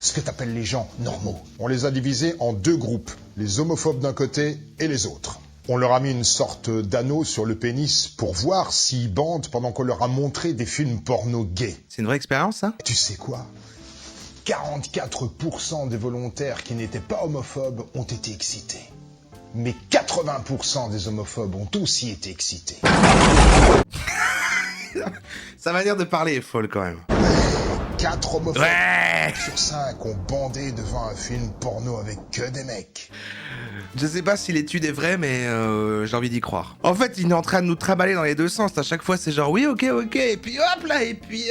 ce que t'appelles les gens normaux. On les a divisés en deux groupes, les homophobes d'un côté et les autres. On leur a mis une sorte d'anneau sur le pénis pour voir s'ils bandent pendant qu'on leur a montré des films porno gays. C'est une vraie expérience, ça? Tu sais quoi ? 44% des volontaires qui n'étaient pas homophobes ont été excités. Mais 80% des homophobes ont aussi été excités. Sa manière de parler est folle quand même. 4 homophobes Ouais. sur 5 ont bandé devant un film porno avec que des mecs. Je sais pas si l'étude est vraie, mais j'ai envie d'y croire. En fait, il est en train de nous trimballer dans les deux sens. À chaque fois, c'est genre oui, ok, et puis hop là, et puis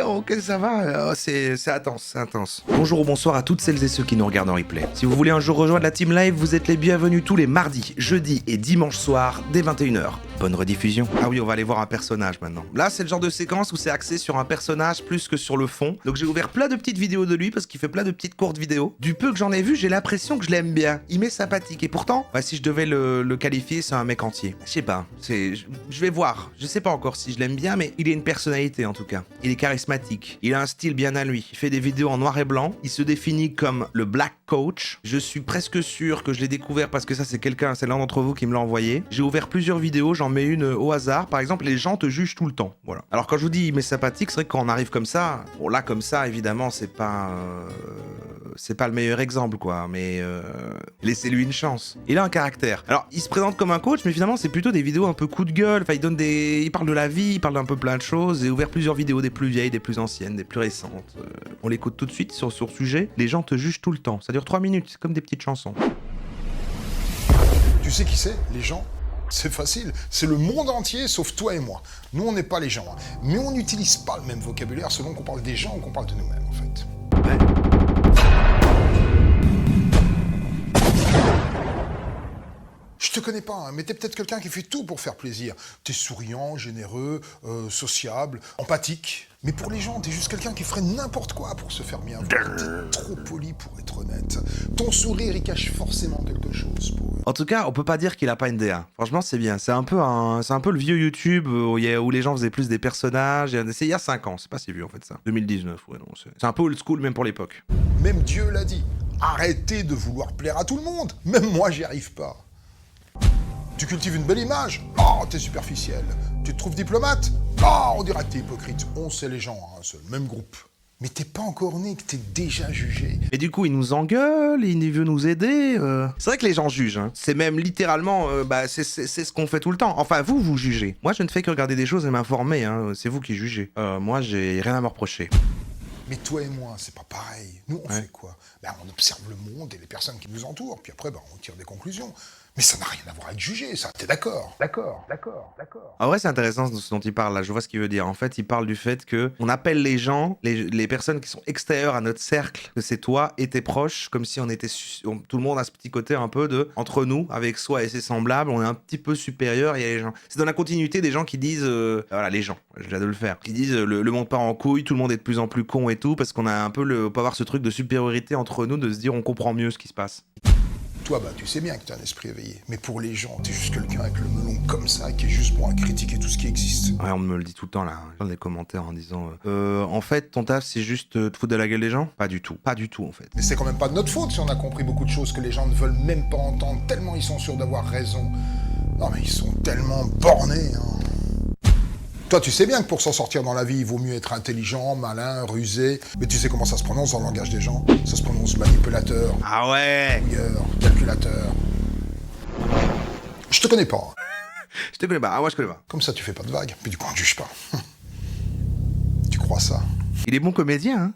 ok, ça va. C'est intense, c'est intense. Bonjour ou bonsoir à toutes celles et ceux qui nous regardent en replay. Si vous voulez un jour rejoindre la team live, vous êtes les bienvenus tous les mardis, jeudis et dimanches soirs dès 21h. Bonne rediffusion. Ah oui, on va aller voir un personnage maintenant. Là, c'est le genre de séquence où c'est axé sur un personnage plus que sur le fond. Donc j'ai ouvert plein de petites vidéos de lui parce qu'il fait plein de petites courtes vidéos. Du peu que j'en ai vu, j'ai l'impression que je l'aime bien. Il m'est sympathique. Et pourtant, si je devais le qualifier, c'est un mec entier. Je sais pas. Je vais voir. Je sais pas encore si je l'aime bien, mais il a une personnalité en tout cas. Il est charismatique. Il a un style bien à lui. Il fait des vidéos en noir et blanc. Il se définit comme le Black Coach. Je suis presque sûr que je l'ai découvert parce que ça, c'est l'un d'entre vous qui me l'a envoyé. J'ai ouvert plusieurs vidéos, j'en mets une au hasard. Par exemple, les gens te jugent tout le temps. Voilà. Alors quand je vous dis il m'est sympathique, c'est vrai que quand on arrive comme ça, bon là comme ça, évidemment, c'est pas le meilleur exemple quoi, mais laissez-lui une chance. Il a un caractère. Alors, il se présente comme un coach, mais finalement, c'est plutôt des vidéos un peu coup de gueule. Enfin, il parle de la vie, il parle d'un peu plein de choses. J'ai ouvert plusieurs vidéos, des plus vieilles, des plus anciennes, des plus récentes. On l'écoute tout de suite sur ce sujet. Les gens te jugent tout le temps. Ça dure 3 minutes, c'est comme des petites chansons. Tu sais qui c'est, les gens ? C'est facile, c'est le monde entier sauf toi et moi. Nous, on n'est pas les gens, hein. Mais on n'utilise pas le même vocabulaire selon qu'on parle des gens ou qu'on parle de nous-mêmes, en fait. Ouais. Je te connais pas, hein, mais t'es peut-être quelqu'un qui fait tout pour faire plaisir. T'es souriant, généreux, sociable, empathique. Mais pour les gens, t'es juste quelqu'un qui ferait n'importe quoi pour se faire bien voir. T'es trop poli pour être honnête. Ton sourire, il cache forcément quelque chose pour eux. En tout cas, on peut pas dire qu'il a pas une DA. Franchement, c'est bien. C'est un peu le vieux YouTube où les gens faisaient plus des personnages. C'est il y a 5 ans, c'est pas si vieux en fait ça. 2019, ouais, non. C'est un peu old school même pour l'époque. Même Dieu l'a dit. Arrêtez de vouloir plaire à tout le monde. Même moi, j'y arrive pas. Tu cultives une belle image. Oh, t'es superficiel. Tu te trouves diplomate. Oh, on dirait que t'es hypocrite. On sait les gens, hein, c'est le même groupe. Mais t'es pas encore né, que t'es déjà jugé. Et du coup, il nous engueule, il veut nous aider. C'est vrai que les gens jugent. Hein. C'est même littéralement, c'est ce qu'on fait tout le temps. Enfin, vous jugez. Moi, je ne fais que regarder des choses et m'informer. Hein. C'est vous qui jugez. Moi, j'ai rien à me reprocher. Mais toi et moi, c'est pas pareil. Nous, on fait quoi ? On observe le monde et les personnes qui nous entourent. Puis après, on tire des conclusions. Mais ça n'a rien à voir avec juger, ça. T'es d'accord ? D'accord. En vrai, c'est intéressant ce dont il parle là. Je vois ce qu'il veut dire. En fait, il parle du fait que on appelle les gens, les personnes qui sont extérieures à notre cercle, que c'est toi et tes proches, comme si on était tout le monde a ce petit côté un peu de entre nous, avec soi et ses semblables, on est un petit peu supérieur. Il y a les gens. C'est dans la continuité des gens qui disent, voilà, les gens. Je viens de le faire. Qui disent le monde part en couille, tout le monde est de plus en plus con et tout, parce qu'on a un peu on peut avoir ce truc de supériorité entre nous, de se dire on comprend mieux ce qui se passe. Toi, tu sais bien que t'as un esprit éveillé. Mais pour les gens, t'es juste quelqu'un avec le melon comme ça, qui est juste bon à critiquer tout ce qui existe. Ouais, on me le dit tout le temps, là, dans les commentaires, en disant en fait, ton taf, c'est juste te foutre de la gueule des gens ? Pas du tout, en fait. Mais c'est quand même pas de notre faute si on a compris beaucoup de choses que les gens ne veulent même pas entendre, tellement ils sont sûrs d'avoir raison. Non, mais ils sont tellement bornés, hein. Toi, tu sais bien que pour s'en sortir dans la vie, il vaut mieux être intelligent, malin, rusé. Mais tu sais comment ça se prononce dans le langage des gens ? Ça se prononce manipulateur, Ah ouais, fouilleur, calculateur. Je te connais pas. Hein. je te connais pas, moi je connais pas. Comme ça, tu fais pas de vagues, puis du coup, on ne juge pas. Tu crois ça ? Il est bon comédien, hein.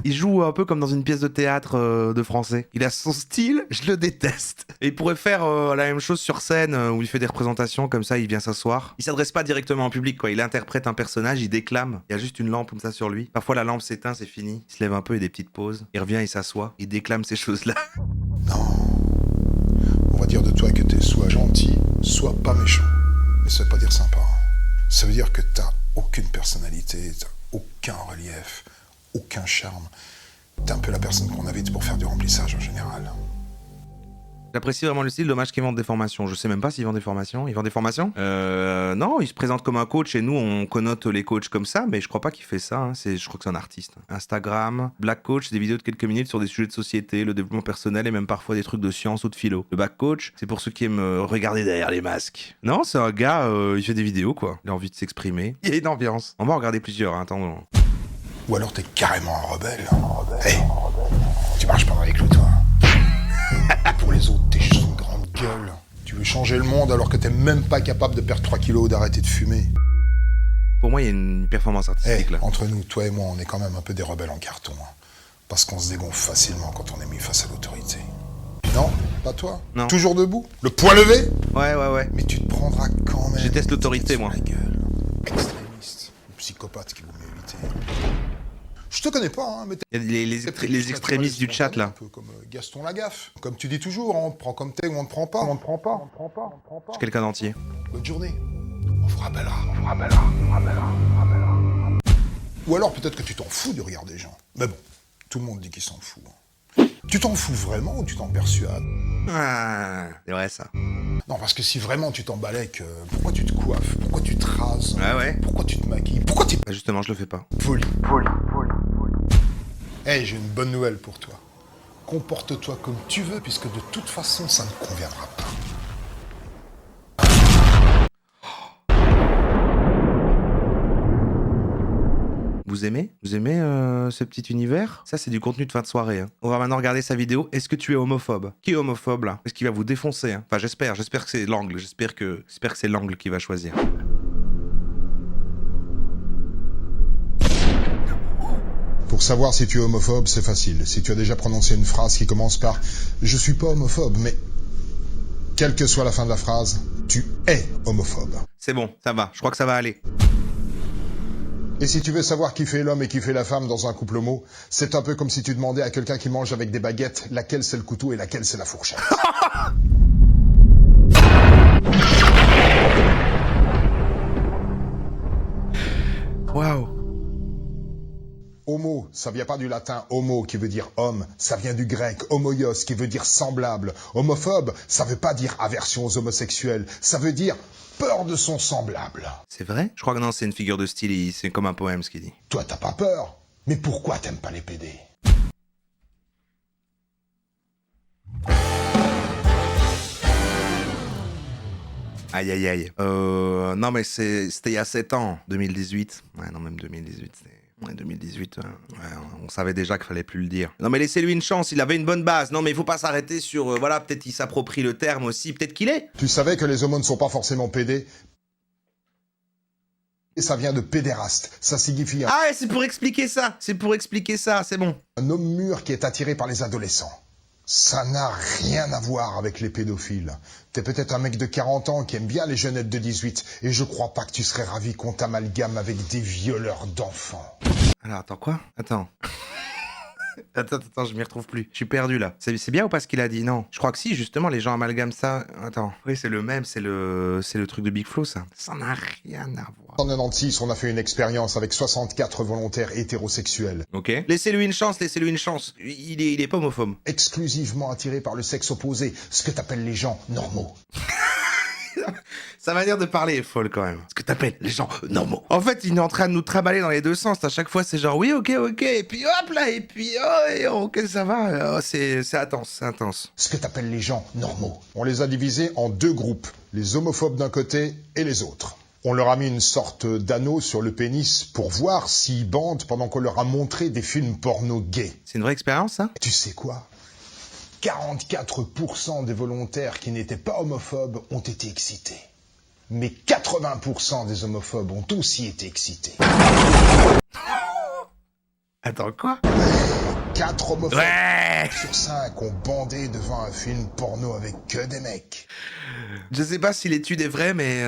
Il joue un peu comme dans une pièce de théâtre de français. Il a son style, je le déteste. Et il pourrait faire la même chose sur scène où il fait des représentations comme ça, il vient s'asseoir. Il s'adresse pas directement au public, quoi. Il interprète un personnage, il déclame. Il y a juste une lampe comme ça sur lui. Parfois la lampe s'éteint, c'est fini. Il se lève un peu, il y a des petites pauses. Il revient, il s'assoit. Il déclame ces choses-là. Non. On va dire de toi que t'es soit gentil, soit pas méchant. Mais ça veut pas dire sympa. Ça veut dire que t'as aucune personnalité, t'as aucun relief, aucun charme. T'es un peu la personne qu'on invite pour faire du remplissage en général. J'apprécie vraiment le style, dommage qu'ils vendent des formations. Je sais même pas s'ils vendent des formations. Ils vendent des formations Non, il se présente comme un coach et nous on connote les coachs comme ça, mais je crois pas qu'il fait ça. Hein. Je crois que c'est un artiste. Instagram, Black Coach, des vidéos de quelques minutes sur des sujets de société, le développement personnel et même parfois des trucs de science ou de philo. Le Back Coach, c'est pour ceux qui aiment regarder derrière les masques. Non, c'est un gars, il fait des vidéos quoi. Il a envie de s'exprimer. Il y a une ambiance. On va en regarder plusieurs, hein, attendons. Ou alors t'es carrément un rebelle. Hey, tu marches pas dans les clous, toi. Pour les autres, t'es juste une grande gueule. Tu veux changer le monde alors que t'es même pas capable de perdre 3 kilos ou d'arrêter de fumer. Pour moi, il y a une performance artistique là. Entre nous, toi et moi, on est quand même un peu des rebelles en carton. Hein, parce qu'on se dégonfle facilement quand on est mis face à l'autorité. Non, pas toi. Non. Toujours debout, le poing levé. Ouais. Mais tu te prendras quand même. Je déteste l'autorité, moi. La gueule. Extrémiste, ou psychopathe qu'il vaut mieux éviter. Je te connais pas, hein, mais Il y a les extrémistes du chat là. Un peu comme Gaston Lagaffe. Comme tu dis toujours, on te prend comme t'es ou on te prend pas. On te prend pas. Je suis quelqu'un d'entier. Bonne journée. On vous rappellera. Ou alors peut-être que tu t'en fous du regard des gens. Mais bon, tout le monde dit qu'il s'en fout. Hein. Tu t'en fous vraiment ou tu t'en persuades? Ah, c'est vrai ça. Non, parce que si vraiment tu t'emballais, pourquoi tu te coiffes? Pourquoi tu te rases? Ouais. Pourquoi tu te maquilles? Pourquoi tu... Bah justement, je le fais pas. Poli. Hey, j'ai une bonne nouvelle pour toi. Comporte-toi comme tu veux, puisque de toute façon, ça ne conviendra pas. Vous aimez ce petit univers? Ça, c'est du contenu de fin de soirée. Hein. On va maintenant regarder sa vidéo. Est-ce que tu es homophobe? Qui est homophobe, là? Est-ce qu'il va vous défoncer? Hein, enfin, j'espère que c'est l'angle. J'espère que c'est l'angle qu'il va choisir. Pour savoir si tu es homophobe, c'est facile. Si tu as déjà prononcé une phrase qui commence par « Je suis pas homophobe », mais quelle que soit la fin de la phrase, tu es homophobe. C'est bon, ça va. Je crois que ça va aller. Et si tu veux savoir qui fait l'homme et qui fait la femme dans un couple homo, c'est un peu comme si tu demandais à quelqu'un qui mange avec des baguettes laquelle c'est le couteau et laquelle c'est la fourchette. Waouh. Homo, ça vient pas du latin homo qui veut dire homme, ça vient du grec homoios qui veut dire semblable. Homophobe, ça veut pas dire aversion aux homosexuels, ça veut dire peur de son semblable. C'est vrai? Je crois que non, c'est une figure de style, c'est comme un poème ce qu'il dit. Toi t'as pas peur, mais pourquoi t'aimes pas les PD? Aïe. Non mais c'était il y a 7 ans, 2018. Ouais, non, même 2018, c'était... Ouais, 2018, on savait déjà qu'il fallait plus le dire. Non mais laissez-lui une chance, il avait une bonne base. Non mais il faut pas s'arrêter sur... voilà, peut-être il s'approprie le terme aussi, peut-être qu'il est. Tu savais que les homos ne sont pas forcément PD? Et ça vient de pédéraste, ça signifie Ah ouais, c'est pour expliquer ça, c'est bon. un homme mûr qui est attiré par les adolescents. Ça n'a rien à voir avec les pédophiles. T'es peut-être un mec de 40 ans qui aime bien les jeunettes de 18, et je crois pas que tu serais ravi qu'on t'amalgame avec des violeurs d'enfants. Alors attends, quoi? Attends, je m'y retrouve plus. Je suis perdu là. C'est bien ou pas ce qu'il a dit? Non. Je crois que si, justement, les gens amalgament ça. Attends. Oui, c'est le même, c'est le truc de Big Flo, ça. Ça n'a rien à voir. En 96, on a fait une expérience avec 64 volontaires hétérosexuels. Ok. Laissez-lui une chance. Il est pas homophobe. Exclusivement attirés par le sexe opposé, ce que t'appelles les gens normaux. Sa manière de parler est folle quand même. Ce que t'appelles les gens normaux. En fait, il est en train de nous trimballer dans les deux sens. À chaque fois, c'est genre oui, ok. Et puis hop là, et puis ok, ça va. C'est intense. Ce que t'appelles les gens normaux. On les a divisés en 2 groupes, les homophobes d'un côté et les autres. On leur a mis une sorte d'anneau sur le pénis pour voir s'ils bandent pendant qu'on leur a montré des films porno gays. C'est une vraie expérience, ça? Tu sais quoi? 44% des volontaires qui n'étaient pas homophobes ont été excités. Mais 80% des homophobes ont aussi été excités. Attends, quoi? 4 homophobes Ouais. sur 5 ont bandé devant un film porno avec que des mecs. Je sais pas si l'étude est vraie, mais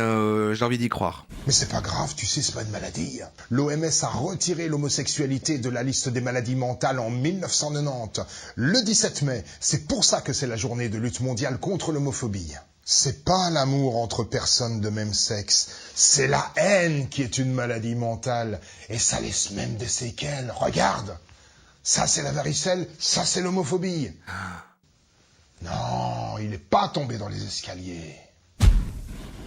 j'ai envie d'y croire. Mais c'est pas grave, tu sais, c'est pas une maladie. L'OMS a retiré l'homosexualité de la liste des maladies mentales en 1990. Le 17 mai, c'est pour ça que c'est la journée de lutte mondiale contre l'homophobie. C'est pas l'amour entre personnes de même sexe, c'est la haine qui est une maladie mentale. Et ça laisse même des séquelles. Regarde, ça c'est la varicelle, ça c'est l'homophobie. Non, il n'est pas tombé dans les escaliers.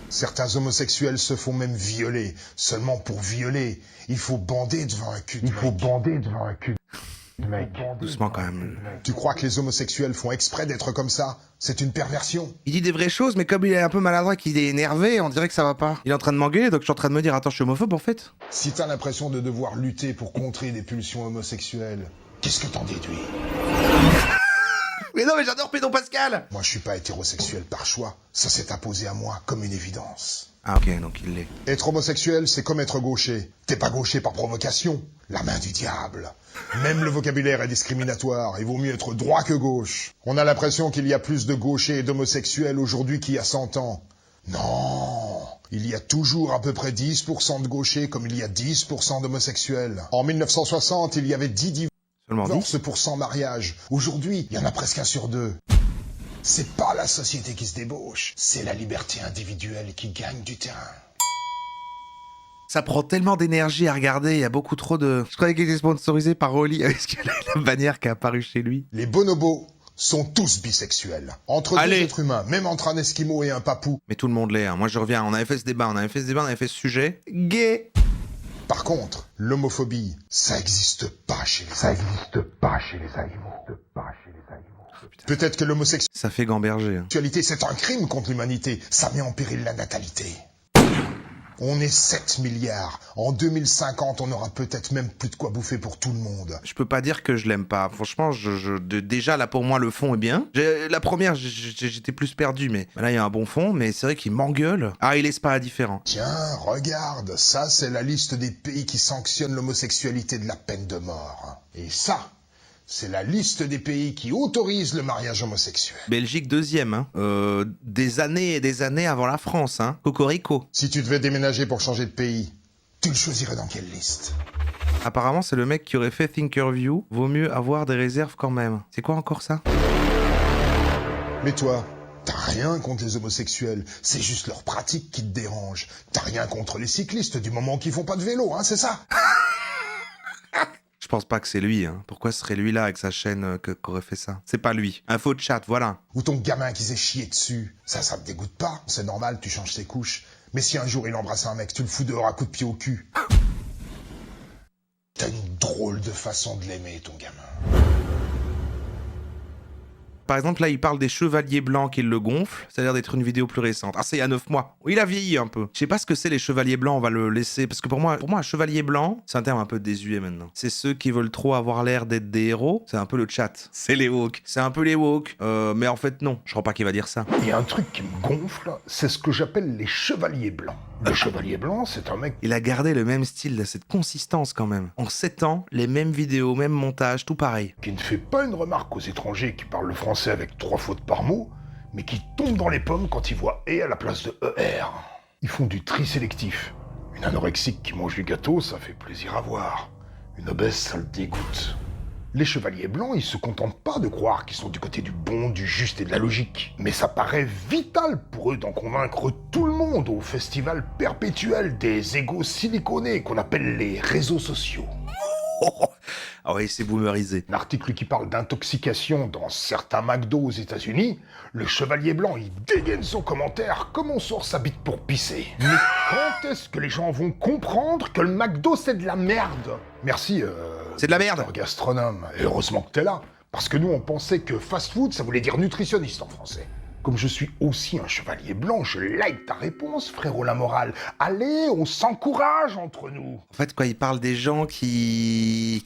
Certains homosexuels se font même violer. Seulement pour violer, il faut bander devant un cul de mec. Doucement quand même. Tu crois que les homosexuels font exprès d'être comme ça? C'est une perversion. Il dit des vraies choses, mais comme il est un peu maladroit, qu'il est énervé, on dirait que ça va pas. Il est en train de m'engueuler, donc je suis en train de me dire, attends, je suis homophobe en fait. Si t'as l'impression de devoir lutter pour contrer des pulsions homosexuelles, qu'est-ce que t'en déduis? Mais non, mais j'adore Pédon Pascal. Moi, je suis pas hétérosexuel par choix. Ça s'est imposé à moi comme une évidence. Ah ok, donc il l'est. Être homosexuel, c'est comme être gaucher. T'es pas gaucher par provocation. La main du diable. Même le vocabulaire est discriminatoire. Il vaut mieux être droit que gauche. On a l'impression qu'il y a plus de gauchers et d'homosexuels aujourd'hui qu'il y a 100 ans. Non. Il y a toujours à peu près 10% de gauchers comme il y a 10% d'homosexuels. En 1960, il y avait 10 divorces pour 100 mariages. Aujourd'hui, il y en a presque 1 sur 2. C'est pas la société qui se débauche, c'est la liberté individuelle qui gagne du terrain. Ça prend tellement d'énergie à regarder, il y a beaucoup trop de... Je croyais qu'il était sponsorisé par Oli, avec la bannière qui est apparue chez lui. Les bonobos sont tous bisexuels. Entre deux êtres humains, même entre un esquimau et un papou. Mais tout le monde l'est, hein. Moi je reviens, on avait fait ce débat, on avait fait ce sujet. Gay. Par contre, l'homophobie, ça existe pas chez les animaux. Peut-être que l'homosexualité, Ça fait gamberger. Hein. c'est un crime contre l'humanité. Ça met en péril la natalité. On est 7 milliards. En 2050, on aura peut-être même plus de quoi bouffer pour tout le monde. Je peux pas dire que je l'aime pas. Franchement, déjà là pour moi le fond est bien. La première, j'étais plus perdu, mais là il y a un bon fond, mais c'est vrai qu'il m'engueule. Ah, il laisse pas indifférent. Tiens, regarde, ça c'est la liste des pays qui sanctionnent l'homosexualité de la peine de mort. Et ça, c'est la liste des pays qui autorisent le mariage homosexuel. Belgique 2e, hein. Des années et des années avant la France, hein. Cocorico. Si tu devais déménager pour changer de pays, tu le choisirais dans quelle liste? Apparemment, c'est le mec qui aurait fait Thinkerview. Vaut mieux avoir des réserves quand même. C'est quoi encore ça? Mais toi, t'as rien contre les homosexuels, c'est juste leur pratique qui te dérange. T'as rien contre les cyclistes du moment qu'ils font pas de vélo, hein, c'est ça? Je pense pas que c'est lui, hein. Pourquoi ce serait lui là avec sa chaîne qu'aurait fait ça? C'est pas lui. Info de chat, voilà. Ou ton gamin qui s'est chié dessus. Ça te dégoûte pas? C'est normal, tu changes tes couches. Mais si un jour il embrasse un mec, tu le fous dehors à coups de pied au cul. T'as une drôle de façon de l'aimer, ton gamin. Par exemple, là, il parle des chevaliers blancs qui le gonflent. Ça a l'air d'être une vidéo plus récente. Ah, c'est il y a 9 mois. Il a vieilli un peu. Je sais pas ce que c'est les chevaliers blancs, on va le laisser. Parce que pour moi, un chevalier blanc, c'est un terme un peu désuet maintenant. C'est ceux qui veulent trop avoir l'air d'être des héros. C'est un peu le chat. C'est les woke. C'est un peu les woke. Mais en fait, non. Je crois pas qu'il va dire ça. Il y a un truc qui me gonfle, c'est ce que j'appelle les chevaliers blancs. Le chevalier blanc, c'est un mec... Il a gardé le même style, cette consistance quand même. En 7 ans, les mêmes vidéos, même montage, tout pareil. Qui ne fait pas une remarque aux étrangers qui parlent le français avec 3 fautes par mot, mais qui tombe dans les pommes quand ils voient « et » à la place de « ER ». Ils font du tri sélectif. Une anorexique qui mange du gâteau, ça fait plaisir à voir. Une obèse, ça le dégoûte. Les chevaliers blancs, ils se contentent pas de croire qu'ils sont du côté du bon, du juste et de la logique. Mais ça paraît vital pour eux d'en convaincre tout le monde au festival perpétuel des égos siliconés qu'on appelle les réseaux sociaux. Ah ouais, c'est boomerisé. Un article qui parle d'intoxication dans certains McDo aux États-Unis, le chevalier blanc, il dégaine son commentaire comme on sort sa bite pour pisser. Mais quand est-ce que les gens vont comprendre que le McDo, c'est de la merde? Merci, c'est de la merde. Gastronome. Et heureusement que t'es là. Parce que nous, on pensait que fast-food, ça voulait dire nutritionniste en français. Comme je suis aussi un chevalier blanc, je like ta réponse, frérot la morale. Allez, on s'encourage entre nous. En fait, quoi, il parle des gens qui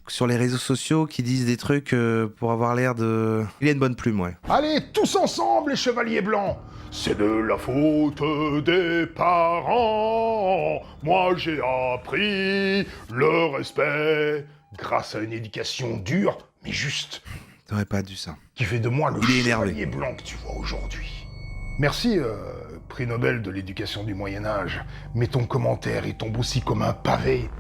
sur les réseaux sociaux, qui disent des trucs pour avoir l'air de... Il a une bonne plume, ouais. Allez, tous ensemble, les chevaliers blancs. C'est de la faute des parents. Moi, j'ai appris le respect grâce à une éducation dure, mais juste. T'aurais pas dû ça. Qui fait de moi le chevalier blanc que tu vois aujourd'hui. Merci, prix Nobel de l'éducation du Moyen-Âge. Mais ton commentaire, il tombe aussi comme un pavé.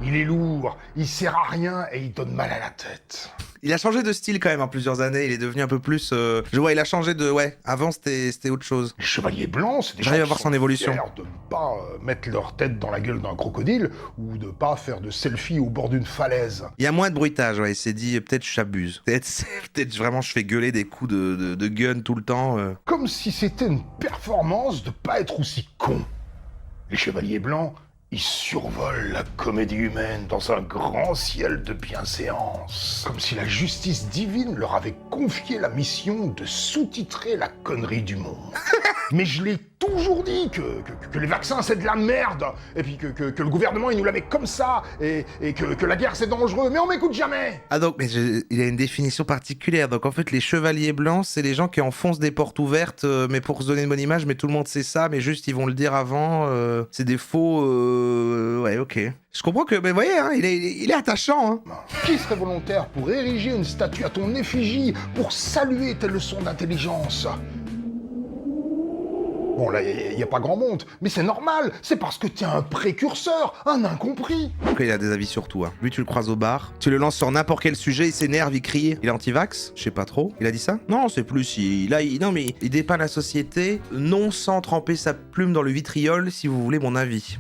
Il est lourd, il sert à rien et il donne mal à la tête. Il a changé de style quand même en plusieurs années. Il est devenu un peu plus. Je vois, il a changé de. Ouais, avant c'était autre chose. Les chevaliers blancs, c'est des gens J'arrive à qui voir sont son évolution. fiers de pas mettre leur tête dans la gueule d'un crocodile ou de pas faire de selfie au bord d'une falaise. Il y a moins de bruitage, ouais. Il s'est dit, peut-être j'abuse. Peut-être vraiment je fais gueuler des coups de gun tout le temps. Comme si c'était une performance de pas être aussi con. Les chevaliers blancs, ils survolent la comédie humaine dans un grand ciel de bienséance. Comme si la justice divine leur avait confié la mission de sous-titrer la connerie du monde. Mais je l'ai toujours dit que les vaccins c'est de la merde, et puis que le gouvernement il nous l'avait comme ça, et que la guerre c'est dangereux, mais on m'écoute jamais. Ah donc, mais il a une définition particulière. Donc en fait, les chevaliers blancs, c'est les gens qui enfoncent des portes ouvertes, mais pour se donner une bonne image, mais tout le monde sait ça, mais juste ils vont le dire avant. C'est des faux. Ouais, ok. Je comprends que, mais vous voyez, hein, il est attachant. Hein. Qui serait volontaire pour ériger une statue à ton effigie, pour saluer tes leçons d'intelligence? Bon, là, il n'y a pas grand monde, mais c'est normal, c'est parce que t'es un précurseur, un incompris. Après, il a des avis sur tout. Hein. Lui, tu le croises au bar, tu le lances sur n'importe quel sujet, il s'énerve, il crie. Il est anti-vax? Je sais pas trop. Il a dit ça? Non, c'est plus. Non, mais il dépeint la société, non sans tremper sa plume dans le vitriol, si vous voulez mon avis.